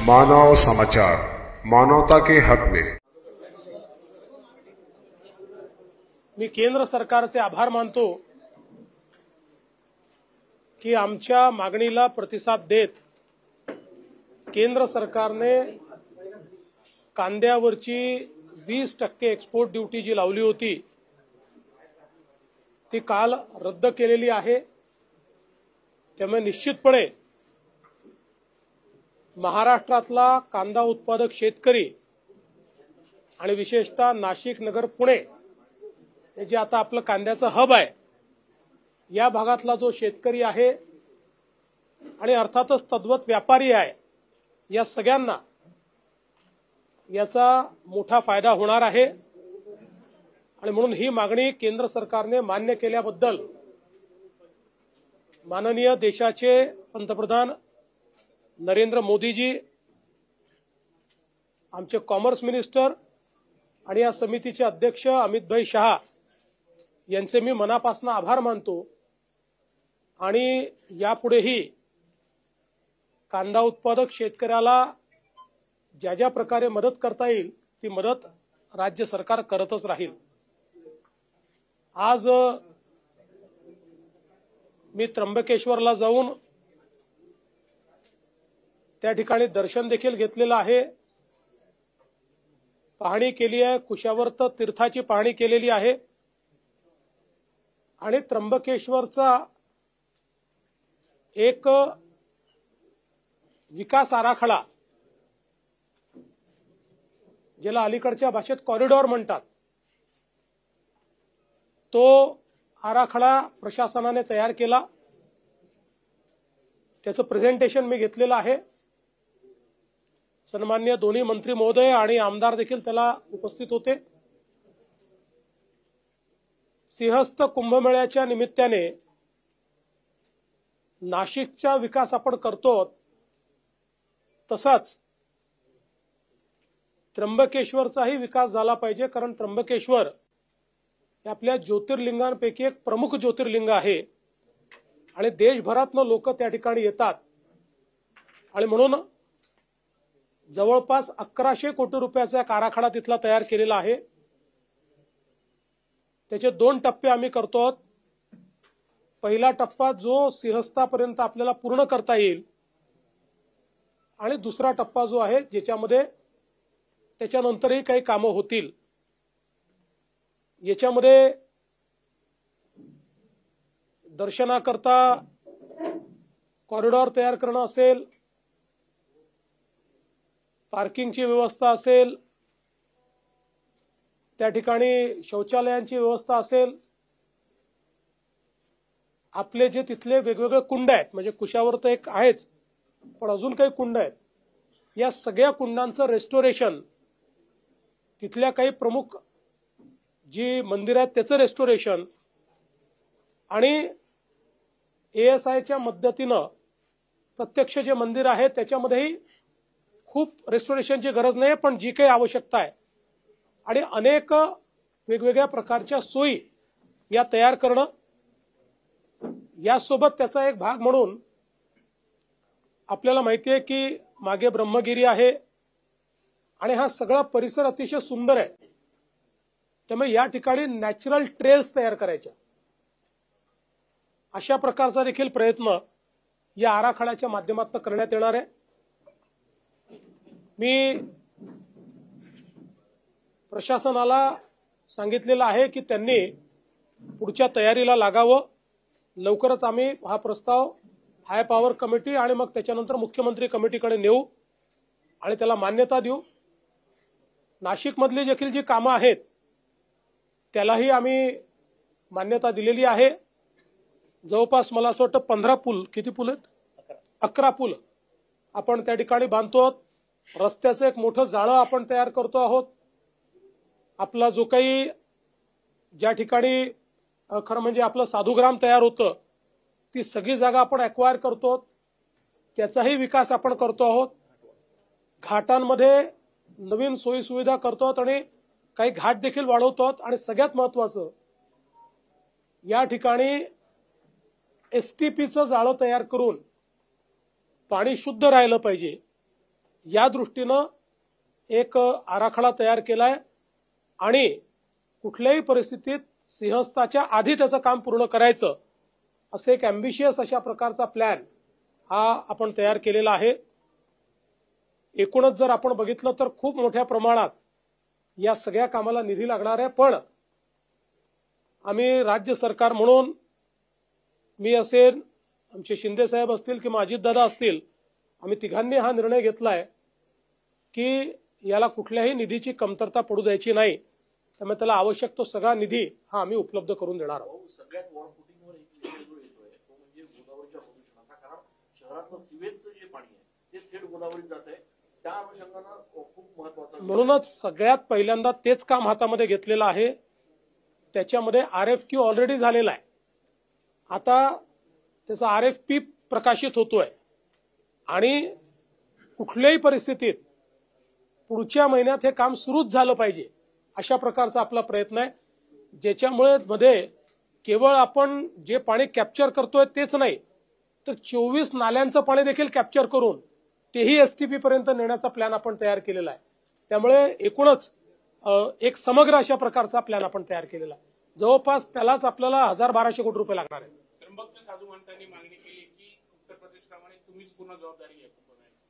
मानव समाचार, मानवता के हक में। मी केंद्र सरकारचे आभार मानतो की आमच्या मागणीला प्रतिसाद देत केंद्र सरकारने कांद्यावरची 20% एक्सपोर्ट ड्यूटी जी लावली होती ती काल रद्द केलेली आहे। त्यामुळे निश्चितपणे महाराष्ट्रातला कांदा उत्पादक शेतकरी आणि विशेषतः नाशिक, नगर, पुणे हे जे आता आपलं कांद्याचं हब आहे या भागातला जो शेतकरी आहे आणि अर्थातच तद्वत व्यापारी आहे या सगळ्यांना याचा मोठा फायदा होणार आहे। आणि म्हणून ही मागणी केंद्र सरकारने मान्य केल्याबद्दल माननीय देशाचे पंतप्रधान नरेंद्र मोदीजी, आमचे कॉमर्स मिनिस्टर आणि या समितीचे अध्यक्ष अमित शहा यांचे मी मनापासून आभार मानतो। आणि यापुढेही कांदा उत्पादक शेतकऱ्याला ज्या ज्या प्रकारे मदत करता येईल ती मदत राज्य सरकार करतच राहील। आज मी त्र्यंबकेश्वरला जाऊन त्या ठिकाणी दर्शन देखील घेतलेलं आहे, पाहणी केली आहे, कुशावर्त तीर्थाची पाहणी केलेली आहे आणि त्र्यंबकेश्वरचा एक विकास आराखडा ज्याला अलीकडच्या भाषेत कॉरिडॉर म्हणतात तो आराखडा प्रशासनाने तयार केला। त्याचं प्रेझेंटेशन मी घेतलेलं आहे। सन्माननीय दोन्ही मंत्री महोदय आणि आमदार देखील त्याला उपस्थित होते। सिंहस्थ कुंभमेळ्याच्या निमित्ताने नाशिकचा विकास आपण करतो, तसाच त्र्यंबकेश्वरचाही विकास झाला पाहिजे, कारण त्र्यंबकेश्वर हे आपल्या ज्योतिर्लिंगांपैकी एक प्रमुख ज्योतिर्लिंग आहे आणि देशभरातून लोक त्या ठिकाणी येतात। आणि म्हणून जवळपास 1100 कोटी रुपयाचा एक आराखडा तिथला तयार केलेला आहे। त्याचे 2 टप्पे आम्ही करतो। पहिला टप्पा जो सिंहस्थापर्यंत आपल्याला पूर्ण करता येईल आणि दुसरा टप्पा जो आहे ज्याच्यामध्ये त्याच्यानंतरही काही कामं होतील। याच्यामध्ये दर्शनाकरता कॉरिडॉर तयार करणं असेल, पार्किंगची व्यवस्था असेल, त्या ठिकाणी शौचालयांची व्यवस्था असेल, आपले जे तिथले वेगवेगळे कुंड आहेत, म्हणजे कुशावर्त एक आहेच पण अजून काही कुंड आहेत, या सगळ्या कुंडांचं रेस्टोरेशन, तिथल्या काही प्रमुख जी मंदिर आहेत त्याचं रेस्टोरेशन आणि ASIच्या मदतीनं प्रत्यक्ष जे मंदिर आहे त्याच्यामध्येही खूप रेस्टोरेशनची गरज नाही, पण जी काही आवश्यकता आहे आणि अनेक वेगवेगळ्या प्रकारच्या सोयी या तयार करणं, यासोबत त्याचा एक भाग म्हणून आपल्याला माहिती आहे की मागे ब्रह्मगिरी आहे आणि हा सगळा परिसर अतिशय सुंदर आहे। त्यामुळे या ठिकाणी नॅचरल ट्रेल्स तयार करायच्या, अशा प्रकारचा देखील प्रयत्न या आराखड्याच्या माध्यमातून करण्यात येणार आहे। मी प्रशासनाला सांगितलेलं आहे की त्यांनी पुढच्या तयारीला लागावं। लवकरच आम्ही हा प्रस्ताव हाय पॉवर कमिटी आणि मग त्याच्यानंतर मुख्यमंत्री कमिटीकडे नेऊ आणि त्याला मान्यता देऊ। नाशिकमधली देखील जी कामं आहेत त्यालाही आम्ही मान्यता दिलेली आहे। जवळपास मला असं वाटतं 15 पूल, किती पूल आहेत? 11 पूल आपण त्या ठिकाणी बांधतो। रस्त्याचं एक मोठं जाळं आपण तयार करतो आहोत। आपला जो काही ज्या ठिकाणी खरं म्हणजे आपलं साधुग्राम तयार होतं ती सगळी जागा आपण ॲक्वायर करतो, त्याचाही विकास आपण करतो आहोत। घाटांमध्ये नवीन सोयी सुविधा करतो आणि काही घाट देखील वाढवतो आणि सगळ्यात महत्त्वाचं या ठिकाणी STPचं जाळं तयार करून पाणी शुद्ध राहिलं पाहिजे या दृष्टीनं एक आराखडा तयार केलाय आणि कुठल्याही परिस्थितीत सिंहस्थाच्या आधी त्याचं काम पूर्ण करायचं असं एक अँबिशियस अशा प्रकारचा प्लॅन हा आपण तयार केलेला आहे. एकूणच जर आपण बघितलं तर खूप मोठ्या प्रमाणात या सगळ्या कामाला निधी लागणार आहे. पण आम्ही राज्य सरकार म्हणून मी असेल, आमचे शिंदे साहेब असतील किंवा अजितदादा असतील, आम्ही तिघांनी हा निर्णय घेतलाय की याला कुठल्याही निधीची कमतरता पडू द्यायची नाही. त्यामुळे त्याला आवश्यक तो सगळा निधी हा आम्ही उपलब्ध करून देणार आहोत. सगळ्यात वॉरफुटिंगवर एक विषय जो येतोय तो म्हणजे गोदावरीच्या प्रदूषणाचा. कारण शहरातलं सिवेजचं जे पाणी आहे ते थेट गोदावरीत जात आहे. त्या अनुषंगानं खूप महत्वाचं म्हणूनच सगळ्यात पहिल्यांदा तेच काम हातामध्ये घेतलेलं आहे. त्याच्यामध्ये RFQ ऑलरेडी झालेला आहे. आता त्याचा RFP प्रकाशित होतोय आणि कुठल्याही परिस्थितीत पुढच्या महिन्यात हे काम सुरूच झालं पाहिजे अशा प्रकारचा आपला प्रयत्न आहे. ज्याच्यामुळे मध्ये केवळ आपण जे पाणी कॅप्चर करतोय तेच नाही तर 24 नाल्यांचं पाणी देखील कॅप्चर करून तेही STP पर्यंत नेण्याचा प्लॅन आपण तयार केलेला आहे. त्यामुळे एकूणच एक समग्र अशा प्रकारचा प्लॅन आपण तयार केलेला आहे. जवळपास त्यालाच आपल्याला 1200 कोटी रुपये लागणार आहे. त्र्यंबकचे साधू महंतांनी मागणी केली की उत्तर प्रदेशप्रमाणे तुम्हीच पूर्ण जबाबदारी घ्या.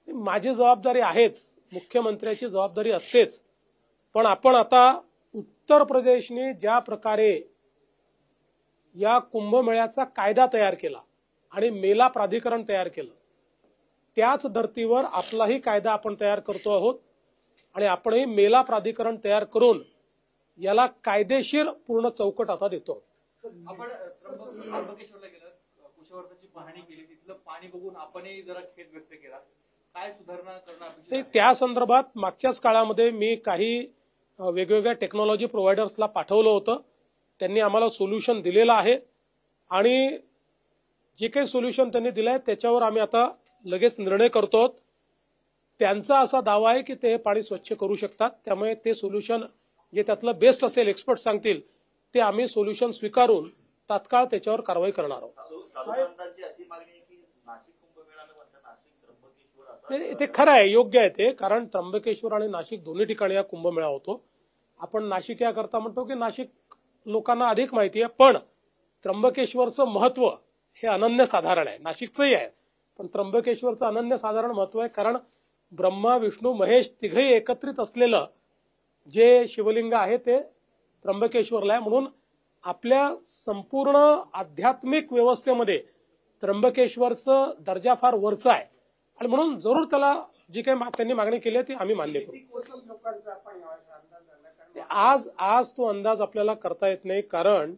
माझी जबाबदारी आहेच, मुख्यमंत्र्याची जबाबदारी असतेच. पण आपण आता उत्तर प्रदेशने ज्या प्रकारे या कुंभमेळ्याचा कायदा तयार केला आणि मेला प्राधिकरण तयार केलं त्याच धर्तीवर आपलाही कायदा आपण तयार करतो आहोत आणि आपणही मेला प्राधिकरण तयार करून याला कायदेशीर पूर्ण चौकट आता देतो. आपण त्र्यंबकेश्वरला गेलं, कुशवर्धनची पाहणी केली, तिथलं पाणी बघून आपणही जरा खेद व्यक्त केला. काय सुधारणा करणं त्या संदर्भात मागच्याच काळामध्ये मी काही वेगवेगळ्या टेक्नॉलॉजी प्रोव्हायडर्सला पाठवलं होतं. त्यांनी आम्हाला सोल्युशन दिलेलं आहे आणि जे काही सोल्युशन त्यांनी दिलंय त्याच्यावर आम्ही आता लगेच निर्णय करतो. त्यांचा असा दावा आहे की ते पाणी स्वच्छ करू शकतात. त्यामुळे ते सोल्युशन जे त्यातलं बेस्ट असेल, एक्सपर्ट सांगतील ते आम्ही सोल्युशन स्वीकारून तात्काळ त्याच्यावर कारवाई करणार आहोत. ते खरं आहे, योग्य आहे ते. कारण त्र्यंबकेश्वर आणि नाशिक दोन्ही ठिकाणी हा कुंभमेळा होतो. आपण नाशिक याकरता म्हणतो की नाशिक लोकांना अधिक माहिती आहे, पण त्र्यंबकेश्वरचं महत्व हे अनन्यसाधारण आहे. नाशिकचंही आहे पण त्र्यंबकेश्वरचं अनन्यसाधारण महत्व आहे. कारण ब्रह्मा, विष्णू, महेश तिघही एकत्रित असलेलं जे शिवलिंग आहे ते त्र्यंबकेश्वरला आहे. म्हणून आपल्या संपूर्ण आध्यात्मिक व्यवस्थेमध्ये त्र्यंबकेश्वरचं दर्जा फार वरचा आहे आणि म्हणून जरूर त्याला जी काही त्यांनी मागणी केली आहे ती आम्ही मान्य करू. आज तो अंदाज आपल्याला करता येत नाही. कारण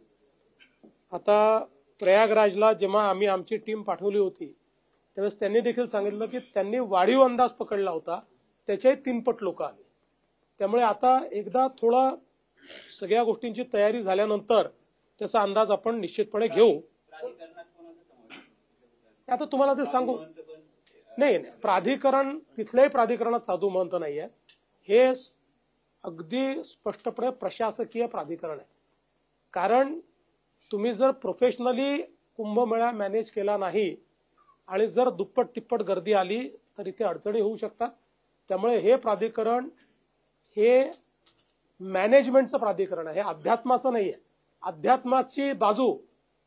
आता प्रयागराजला जेव्हा आम्ही आमची टीम पाठवली होती त्यावेळेस त्यांनी देखील सांगितलं की त्यांनी वाढीव अंदाज पकडला होता, त्याचे 3 पट लोक आले. त्यामुळे आता एकदा थोडा सगळ्या गोष्टींची तयारी झाल्यानंतर त्याचा अंदाज आपण निश्चितपणे घेऊ. आता तुम्हाला ते सांगू नाही, प्राधिकरण तिथल्याही प्राधिकरणात साधू महंत नाहीये. हे अगदी स्पष्टपणे प्रशासकीय प्राधिकरण आहे. कारण तुम्ही जर प्रोफेशनली कुंभमेळा मॅनेज केला नाही आणि जर दुप्पट तिप्पट गर्दी आली तर इथे अडचणी होऊ शकतात. त्यामुळे हे प्राधिकरण हे मॅनेजमेंटचं प्राधिकरण आहे, हे अध्यात्माचं नाहीये. अध्यात्माची बाजू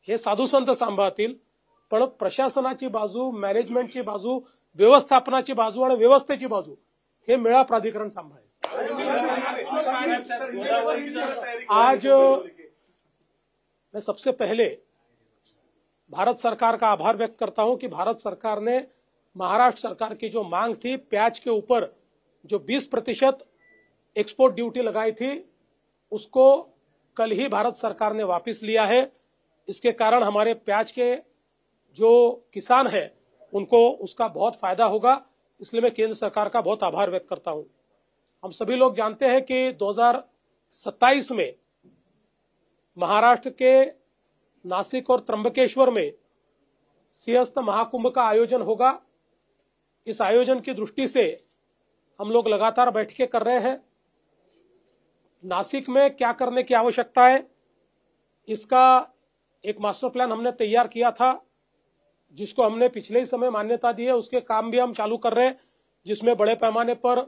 हे साधू संत सांभाळतील, पण प्रशासनाची बाजू, मॅनेजमेंटची बाजू, व्यवस्थापनाची बाजू आणि व्यवस्थेची बाजू हे मेळा प्राधिकरण सांभाळेल. आज मैं सबसे पहले भारत सरकार का आभार व्यक्त करता हूं कि भारत सरकार ने महाराष्ट्र सरकार की जो मांग थी प्याज के ऊपर जो 20% एक्सपोर्ट ड्यूटी लगाई थी उसको कल ही भारत सरकार ने वापस लिया है. इसके कारण हमारे प्याज के जो किसान हैं उनको उसका बहुत फायदा होगा. इसलिए मैं केंद्र सरकार का बहुत आभार व्यक्त करता हूं. हम सभी लोग जानते हैं कि 2027 में महाराष्ट्र के नासिक और त्र्यंबकेश्वर में सिंहस्थ महाकुंभ का आयोजन होगा. इस आयोजन की दृष्टि से हम लोग लगातार बैठकें कर रहे हैं. नासिक में क्या करने की आवश्यकता है इसका एक मास्टर प्लान हमने तैयार किया था जिसको हमने पिछले ही समय मान्यता दी है. उसके काम भी हम चालू कर रहे हैं. जिसमें बड़े पैमाने पर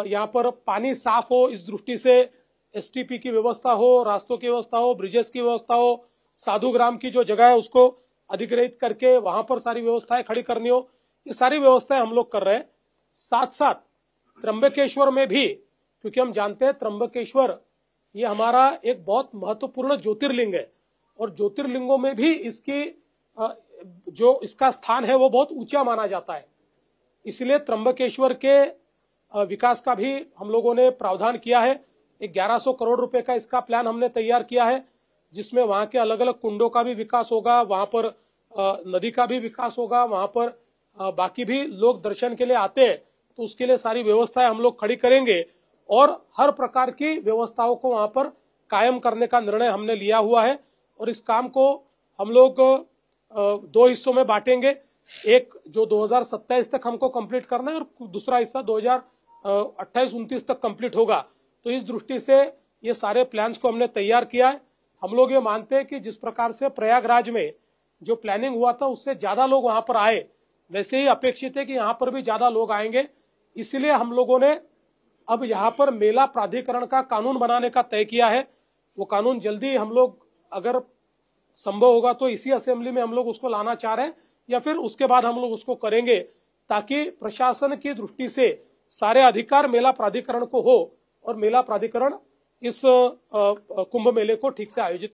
यहाँ पर पानी साफ हो, इस दृष्टि से एसटीपी की व्यवस्था हो, रास्तों की व्यवस्था हो, ब्रिजेस की व्यवस्था हो, साधुग्राम की जो जगह है उसको अधिग्रहित करके वहां पर सारी व्यवस्थाएं खड़ी करनी हो, ये सारी व्यवस्थाएं हम लोग कर रहे हैं। साथ साथ त्र्यंबकेश्वर में भी, क्योंकि हम जानते हैं त्र्यंबकेश्वर ये हमारा एक बहुत महत्वपूर्ण ज्योतिर्लिंग है और ज्योतिर्लिंगों में भी इसकी जो इसका स्थान है वो बहुत ऊंचा माना जाता है। इसलिए त्र्यंबकेश्वर के विकास का भी हम लोगों ने प्रावधान किया है। 1100 करोड़ रुपए का इसका प्लान हमने तैयार किया है, जिसमें वहां के अलग अलग कुंडों का भी विकास होगा, वहां पर नदी का भी विकास होगा, वहां पर बाकी भी लोग दर्शन के लिए आते हैं तो उसके लिए सारी व्यवस्थाएं हम लोग खड़ी करेंगे और हर प्रकार की व्यवस्थाओं को वहां पर कायम करने का निर्णय हमने लिया हुआ है। और इस काम को हम लोग 2 हिस्सों में बांटेंगे, एक जो 2027 तक हमको कंप्लीट करना है और दूसरा हिस्सा 2028-29 तक कंप्लीट होगा। तो इस दृष्टि से ये सारे प्लान्स को हमने तैयार किया है। हम लोग ये मानते हैं कि जिस प्रकार से प्रयागराज में जो प्लानिंग हुआ था उससे ज्यादा लोग वहां पर आए, वैसे ही अपेक्षित है कि यहाँ पर भी ज्यादा लोग आएंगे। इसलिए हम लोगों ने अब यहाँ पर मेला प्राधिकरण का कानून बनाने का तय किया है। वो कानून जल्दी हम लोग, अगर संभव होगा तो इसी असेंबली में हम लोग उसको लाना चाह रहे हैं या फिर उसके बाद हम लोग उसको करेंगे, ताकि प्रशासन की दृष्टि से सारे अधिकार मेला प्राधिकरण को हो और मेला प्राधिकरण इस कुंभ मेले को ठीक से आयोजित